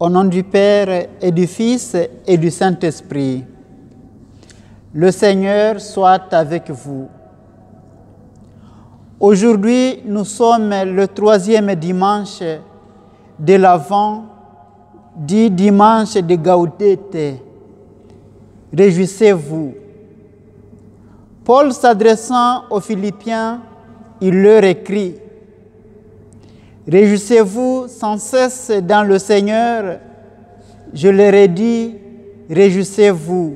Au nom du Père et du Fils et du Saint-Esprit, le Seigneur soit avec vous. Aujourd'hui, nous sommes le 3e dimanche de l'Avent, dit dimanche de Gaudete. Réjouissez-vous. Paul, s'adressant aux Philippiens, il leur écrit: réjouissez-vous sans cesse dans le Seigneur. Je leur ai dit, réjouissez-vous.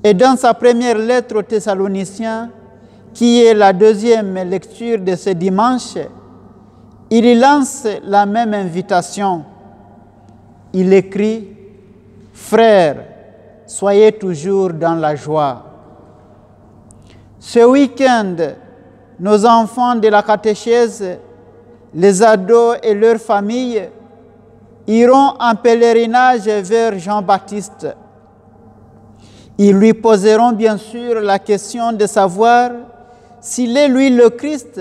Et dans sa première lettre aux Thessaloniciens, qui est la 2e lecture de ce dimanche, il y lance la même invitation. Il écrit: frères, soyez toujours dans la joie. Ce week-end, nos enfants de la catéchèse, les ados et leurs familles iront en pèlerinage vers Jean-Baptiste. Ils lui poseront bien sûr la question de savoir s'il est lui le Christ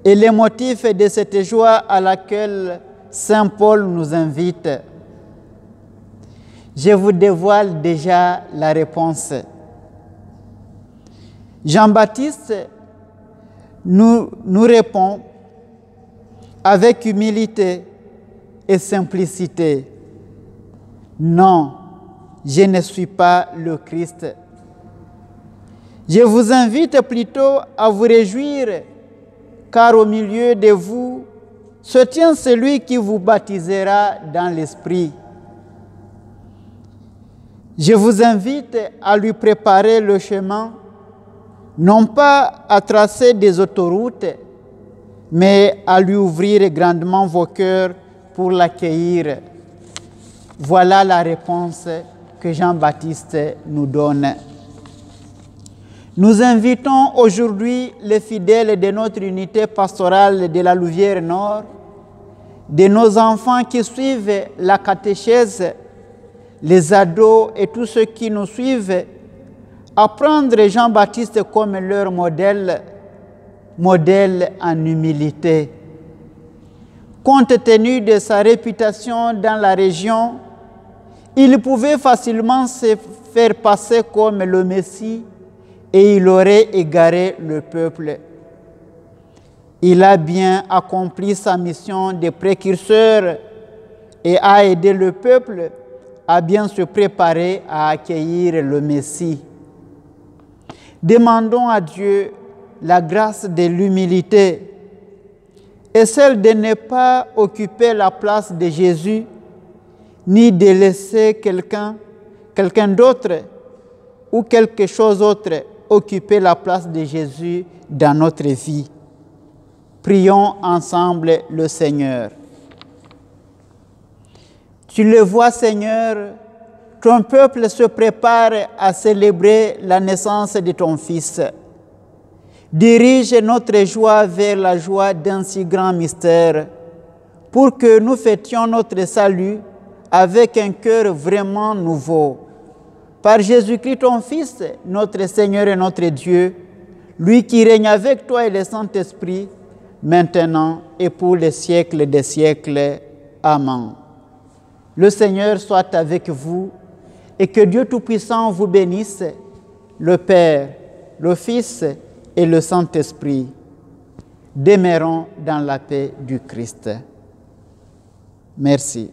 et les motifs de cette joie à laquelle Saint Paul nous invite. Je vous dévoile déjà la réponse. Jean-Baptiste nous répond avec humilité et simplicité: non, je ne suis pas le Christ. Je vous invite plutôt à vous réjouir, car au milieu de vous se tient celui qui vous baptisera dans l'Esprit. Je vous invite à lui préparer le chemin, non pas à tracer des autoroutes, mais à lui ouvrir grandement vos cœurs pour l'accueillir. Voilà la réponse que Jean-Baptiste nous donne. Nous invitons aujourd'hui les fidèles de notre unité pastorale de la Louvière Nord, de nos enfants qui suivent la catéchèse, les ados et tous ceux qui nous suivent, à prendre Jean-Baptiste comme leur modèle en humilité. Compte tenu de sa réputation dans la région, il pouvait facilement se faire passer comme le Messie et il aurait égaré le peuple. Il a bien accompli sa mission de précurseur et a aidé le peuple à bien se préparer à accueillir le Messie. Demandons à Dieu la grâce de l'humilité et celle de ne pas occuper la place de Jésus, ni de laisser quelqu'un d'autre ou quelque chose d'autre occuper la place de Jésus dans notre vie. Prions ensemble le Seigneur. Tu le vois, Seigneur, ton peuple se prépare à célébrer la naissance de ton Fils. Dirige notre joie vers la joie d'un si grand mystère, pour que nous fêtions notre salut avec un cœur vraiment nouveau. Par Jésus-Christ, ton Fils, notre Seigneur et notre Dieu, lui qui règne avec toi et le Saint-Esprit, maintenant et pour les siècles des siècles. Amen. Le Seigneur soit avec vous et que Dieu Tout-Puissant vous bénisse, le Père, le Fils et le Saint-Esprit. Demeurons dans la paix du Christ. Merci.